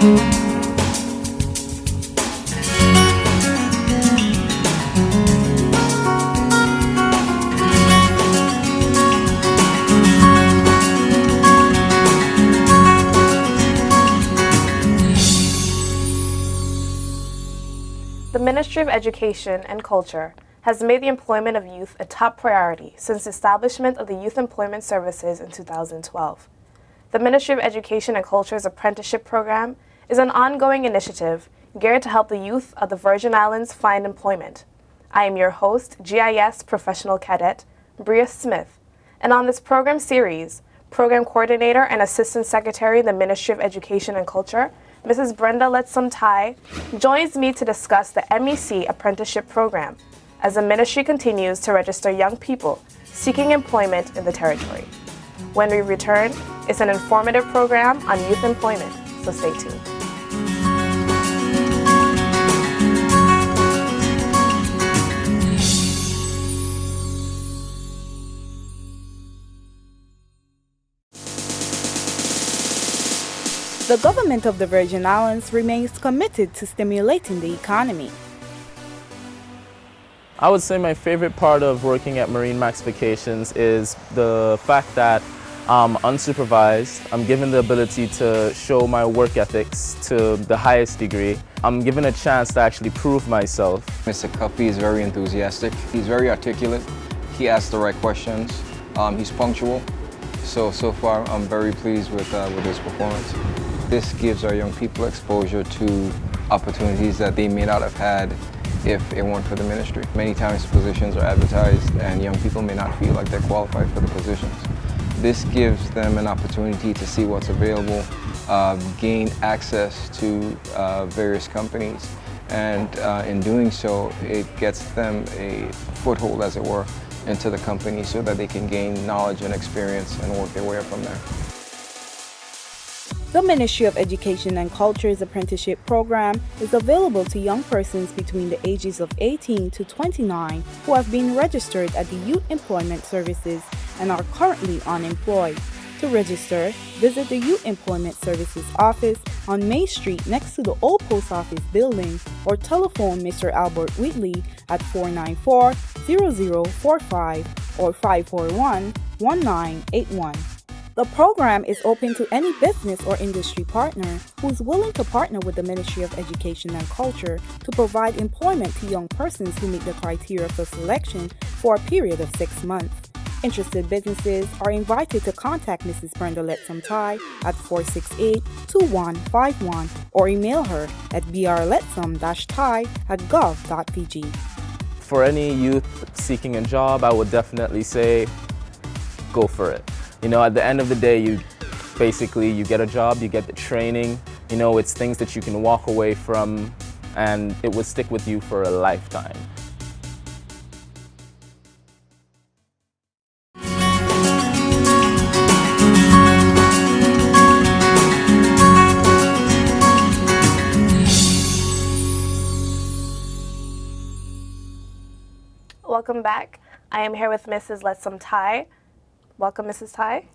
The Ministry of Education and Culture has made the employment of youth a top priority since the establishment of the Youth Employment Services in 2012. The Ministry of Education and Culture's Apprenticeship Program is an ongoing initiative geared to help the youth of the Virgin Islands find employment. I am your host, GIS Professional Cadet, Bria Smith, and on this program series, Program Coordinator and Assistant Secretary in the Ministry of Education and Culture, Mrs. Brenda Letsom-Tai, joins me to discuss the MEC Apprenticeship Program as the ministry continues to register young people seeking employment in the territory. When we return, it's an informative program on youth employment, so stay tuned. The government of the Virgin Islands remains committed to stimulating the economy. I would say my favorite part of working at Marine Max Vacations is the fact that I'm unsupervised. I'm given the ability to show my work ethics to the highest degree. I'm given a chance to actually prove myself. Mr. Cuffey is very enthusiastic. He's very articulate. He asks the right questions. He's punctual. So far, I'm very pleased with his performance. This gives our young people exposure to opportunities that they may not have had if it weren't for the ministry. Many times positions are advertised and young people may not feel like they're qualified for the positions. This gives them an opportunity to see what's available, gain access to various companies, and in doing so, it gets them a foothold, as it were, into the company so that they can gain knowledge and experience and work their way up from there. The Ministry of Education and Culture's apprenticeship program is available to young persons between the ages of 18 to 29 who have been registered at the Youth Employment Services and are currently unemployed. To register, visit the Youth Employment Services office on May Street next to the old post office building or telephone Mr. Albert Whitley at 494-0045 or 541-1981. The program is open to any business or industry partner who is willing to partner with the Ministry of Education and Culture to provide employment to young persons who meet the criteria for selection for a period of 6 months. Interested businesses are invited to contact Mrs. Brenda Letsom-Tai at 468-2151 or email her at brletsom-tai@gov.pg. For any youth seeking a job, I would definitely say go for it. You know, at the end of the day, you get a job, you get the training, you know, it's things that you can walk away from and it will stick with you for a lifetime. Welcome back. I am here with Mrs. Letsom-Tai. Welcome, Mrs. Tai.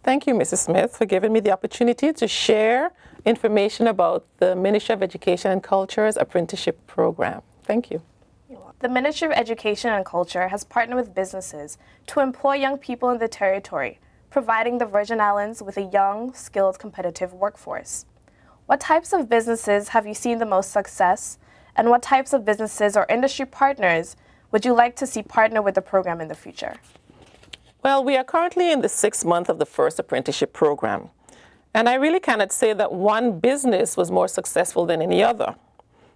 Thank you, Mrs. Smith, for giving me the opportunity to share information about the Ministry of Education and Culture's apprenticeship program. Thank you. The Ministry of Education and Culture has partnered with businesses to employ young people in the territory, providing the Virgin Islands with a young, skilled, competitive workforce. What types of businesses have you seen the most success, and what types of businesses or industry partners would you like to see partner with the program in the future? Well, we are currently in the 6th month of the first apprenticeship program, and I really cannot say that one business was more successful than any other.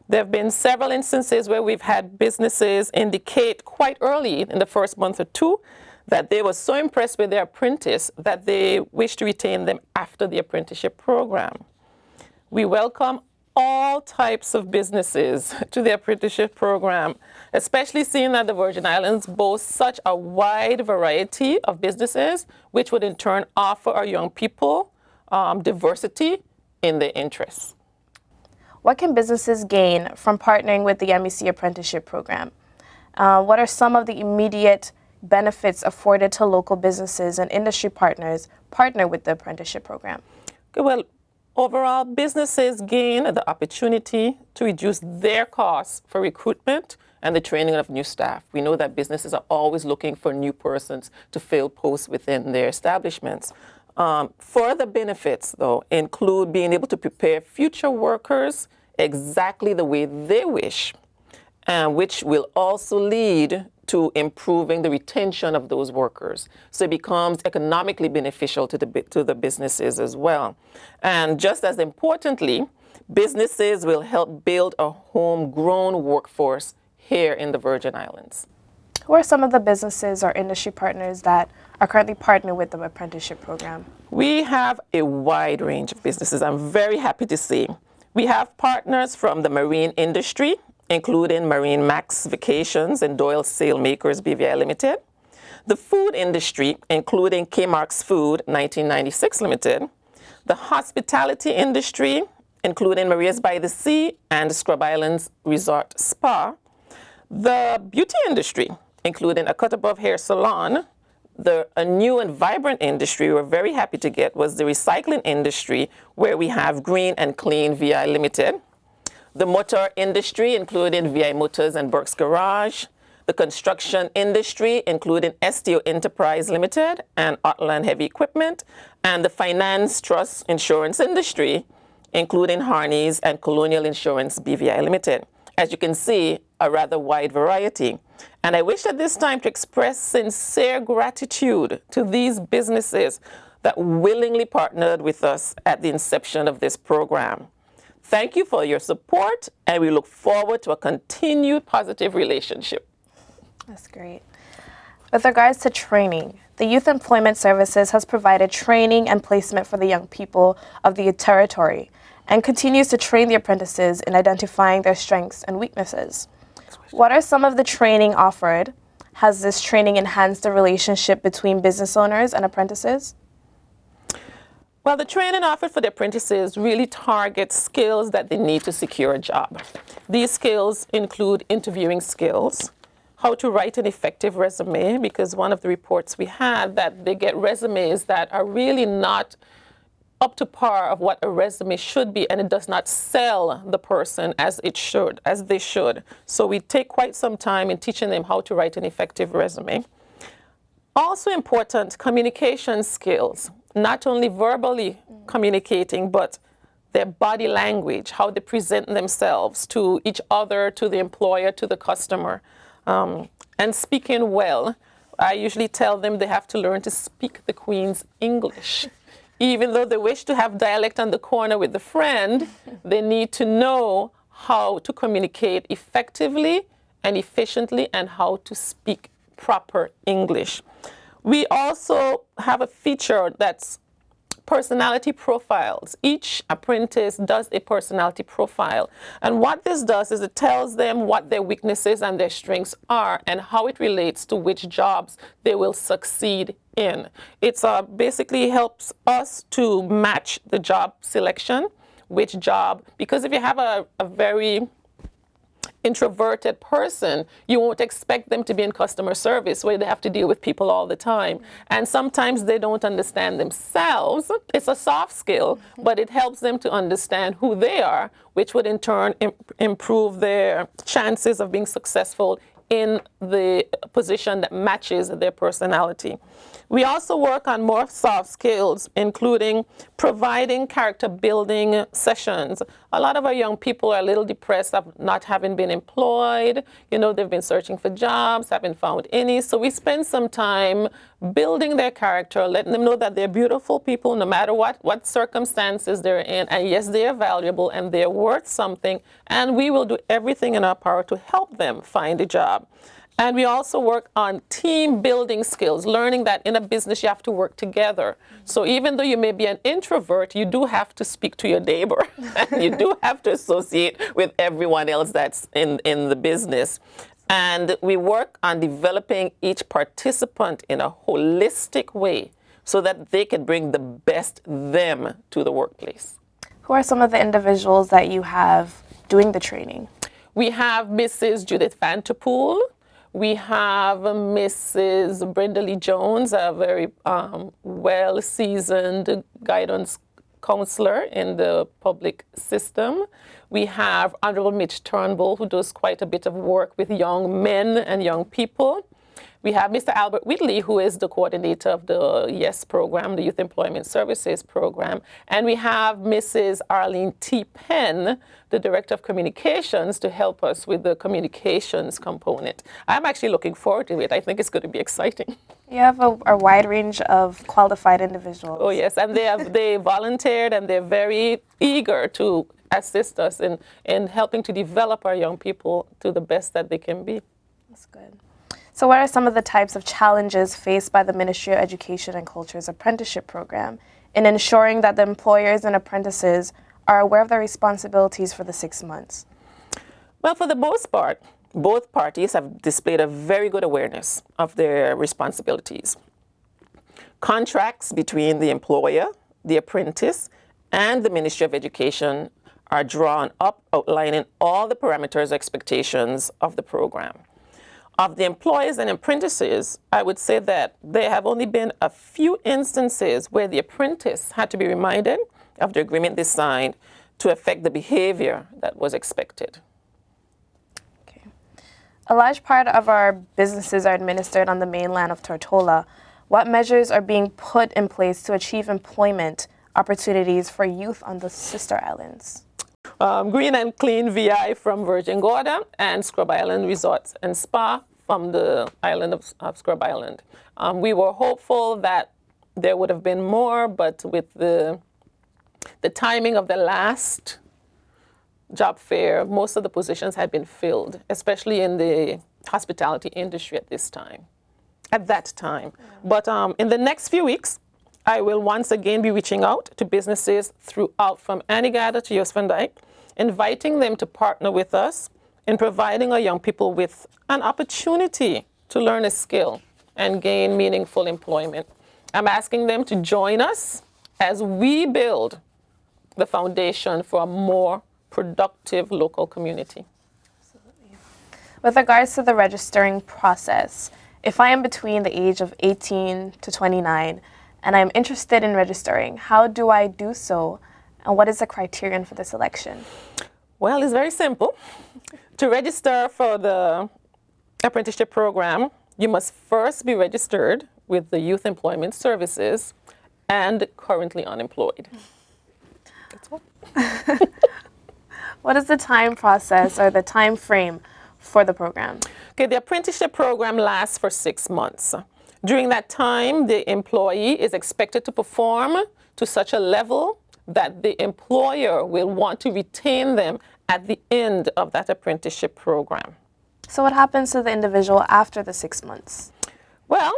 There have been several instances where we've had businesses indicate quite early in the first month or two that they were so impressed with their apprentice that they wish to retain them after the apprenticeship program. We welcome all types of businesses to the apprenticeship program, especially seeing that the Virgin Islands boasts such a wide variety of businesses, which would in turn offer our young people diversity in their interests. What can businesses gain from partnering with the MEC Apprenticeship Program? What are some of the immediate benefits afforded to local businesses and industry partners partner with the apprenticeship program? Okay, well, Overall, businesses gain the opportunity to reduce their costs for recruitment and the training of new staff. We know that businesses are always looking for new persons to fill posts within their establishments. Further benefits, though, include being able to prepare future workers exactly the way they wish, which will also lead to improving the retention of those workers. So it becomes economically beneficial to the businesses as well. And just as importantly, businesses will help build a homegrown workforce here in the Virgin Islands. Who are some of the businesses or industry partners that are currently partnered with the apprenticeship program? We have a wide range of businesses, I'm very happy to see. We have partners from the marine industry, including Marine Max Vacations and Doyle Sailmakers BVI Limited. The food industry, including K-Marks Food 1996 Limited. The hospitality industry, including Maria's by the Sea and Scrub Islands Resort Spa. The beauty industry, including a Cut Above Hair Salon. A new and vibrant industry we're very happy to get was the recycling industry, where we have Green and Clean VI Limited. The motor industry, including VI Motors and Burke's Garage. The construction industry, including STO Enterprise Limited and Outland Heavy Equipment. And the finance, trust, insurance industry, including Harney's and Colonial Insurance BVI Limited. As you can see, a rather wide variety. And I wish at this time to express sincere gratitude to these businesses that willingly partnered with us at the inception of this program. Thank you for your support, and we look forward to a continued positive relationship. That's great. With regards to training, the Youth Employment Services has provided training and placement for the young people of the territory and continues to train the apprentices in identifying their strengths and weaknesses. What are some of the training offered? Has this training enhanced the relationship between business owners and apprentices? Well, the training offered for the apprentices really targets skills that they need to secure a job. These skills include interviewing skills, how to write an effective resume, because one of the reports we had that they get resumes that are really not up to par of what a resume should be, and it does not sell the person as they should. So we take quite some time in teaching them how to write an effective resume. Also important, communication skills, not only verbally communicating, but their body language, how they present themselves to each other, to the employer, to the customer. And speaking well, I usually tell them they have to learn to speak the Queen's English. Even though they wish to have dialect on the corner with the friend, they need to know how to communicate effectively and efficiently and how to speak proper English. We also have a feature that's personality profiles. Each apprentice does a personality profile. And what this does is it tells them what their weaknesses and their strengths are and how it relates to which jobs they will succeed in. It basically helps us to match the job selection, which job, because if you have a very introverted person, you won't expect them to be in customer service where they have to deal with people all the time. And sometimes they don't understand themselves. It's a soft skill, but it helps them to understand who they are, which would in turn improve their chances of being successful in the position that matches their personality. We also work on more soft skills, including providing character building sessions. A lot of our young people are a little depressed of not having been employed. You know, they've been searching for jobs, haven't found any. So we spend some time building their character, letting them know that they're beautiful people no matter what circumstances they're in. And yes, they are valuable and they're worth something. And we will do everything in our power to help them find a job. And we also work on team building skills, learning that in a business you have to work together. So even though you may be an introvert, you do have to speak to your neighbor. You do have to associate with everyone else that's in the business. And we work on developing each participant in a holistic way so that they can bring the best them to the workplace. Who are some of the individuals that you have doing the training? We have Mrs. Judith Vanterpool. We have Mrs. Brenda Lee Jones, a very well-seasoned guidance counselor in the public system. We have Honorable Mitch Turnbull, who does quite a bit of work with young men and young people. We have Mr. Albert Whitley, who is the coordinator of the YES program, the Youth Employment Services program. And we have Mrs. Arlene T. Penn, the Director of Communications, to help us with the communications component. I'm actually looking forward to it. I think it's going to be exciting. You have a wide range of qualified individuals. Oh, yes. And they volunteered, and they're very eager to assist us in helping to develop our young people to the best that they can be. That's good. So what are some of the types of challenges faced by the Ministry of Education and Culture's apprenticeship program in ensuring that the employers and apprentices are aware of their responsibilities for the 6 months? Well, for the most part, both parties have displayed a very good awareness of their responsibilities. Contracts between the employer, the apprentice, and the Ministry of Education are drawn up outlining all the parameters, expectations of the program. Of the employers and apprentices, I would say that there have only been a few instances where the apprentice had to be reminded of the agreement they signed to affect the behavior that was expected. Okay. A large part of our businesses are administered on the mainland of Tortola. What measures are being put in place to achieve employment opportunities for youth on the sister islands? Green and Clean VI from Virgin Gorda and Scrub Island Resorts and Spa from the island of Scrub Island. We were hopeful that there would have been more, but with the timing of the last job fair, most of the positions had been filled, especially in the hospitality industry at that time. But in the next few weeks, I will once again be reaching out to businesses throughout from Anegada to Jost van Dyke, inviting them to partner with us in providing our young people with an opportunity to learn a skill and gain meaningful employment. I'm asking them to join us as we build the foundation for a more productive local community. Absolutely. With regards to the registering process, if I am between the age of 18 to 29 and I'm interested in registering, how do I do so? And what is the criterion for the selection? Well, it's very simple. To register for the apprenticeship program, you must first be registered with the Youth Employment Services and currently unemployed. That's all. What is the time process or the time frame for the program? Okay, the apprenticeship program lasts for 6 months. During that time, the employee is expected to perform to such a level that the employer will want to retain them at the end of that apprenticeship program. So what happens to the individual after the 6 months? Well,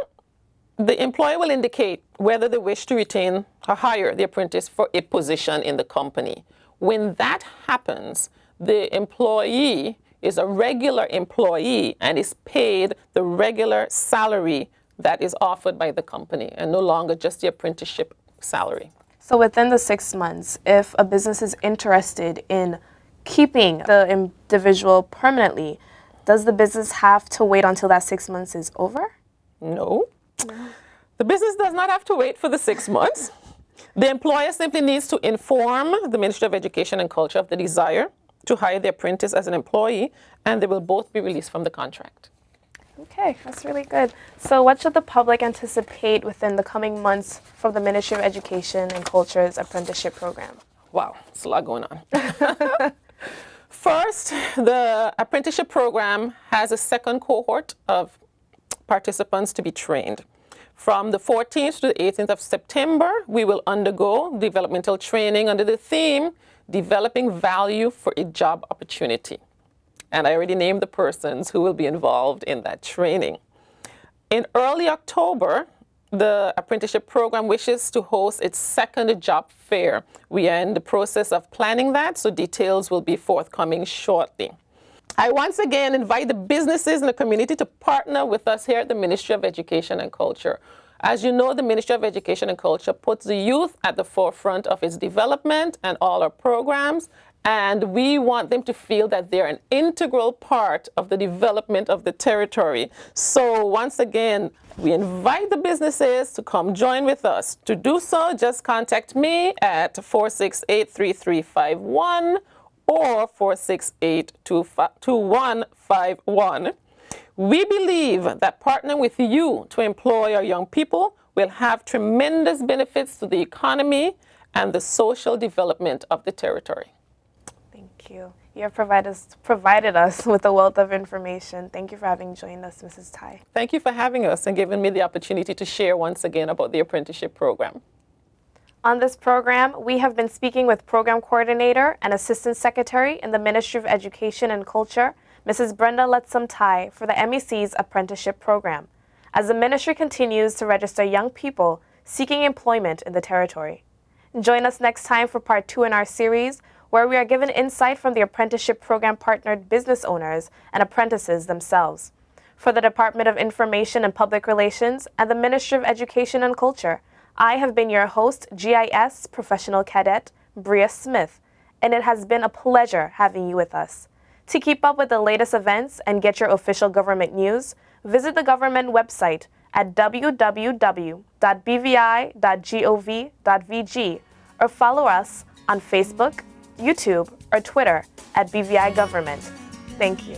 the employer will indicate whether they wish to retain or hire the apprentice for a position in the company. When that happens, the employee is a regular employee and is paid the regular salary that is offered by the company and no longer just the apprenticeship salary. So within the 6 months, if a business is interested in keeping the individual permanently, does the business have to wait until that 6 months is over? No. The business does not have to wait for the 6 months. The employer simply needs to inform the Ministry of Education and Culture of the desire to hire the apprentice as an employee, and they will both be released from the contract. Okay, that's really good. So what should the public anticipate within the coming months from the Ministry of Education and Culture's apprenticeship program? Wow, it's a lot going on. First, the apprenticeship program has a second cohort of participants to be trained. From the 14th to the 18th of September, we will undergo developmental training under the theme, Developing Value for a Job Opportunity. And I already named the persons who will be involved in that training. In early October, the apprenticeship program wishes to host its second job fair. We are in the process of planning that, so details will be forthcoming shortly. I once again invite the businesses in the community to partner with us here at the Ministry of Education and Culture. As you know, the Ministry of Education and Culture puts the youth at the forefront of its development and all our programs, And we want them to feel that they're an integral part of the development of the territory. So once again, we invite the businesses to come join with us. To do so, just contact me at 468-3351 or 468-2151. We believe that partnering with you to employ our young people will have tremendous benefits to the economy and the social development of the territory. Thank you. You have provided us with a wealth of information. Thank you for having joined us, Mrs. Tai. Thank you for having us and giving me the opportunity to share once again about the apprenticeship program. On this program, we have been speaking with Program Coordinator and Assistant Secretary in the Ministry of Education and Culture, Mrs. Brenda Letsum Tai, for the MEC's Apprenticeship Program, as the ministry continues to register young people seeking employment in the territory. Join us next time for part 2 in our series, where we are given insight from the apprenticeship program partnered business owners and apprentices themselves. For the Department of Information and Public Relations and the Ministry of Education and Culture, I have been your host, GIS Professional Cadet Bria Smith, and it has been a pleasure having you with us. To keep up with the latest events and get your official government news, visit the government website at www.bvi.gov.vg or follow us on Facebook, YouTube, or Twitter at BVI Government. Thank you.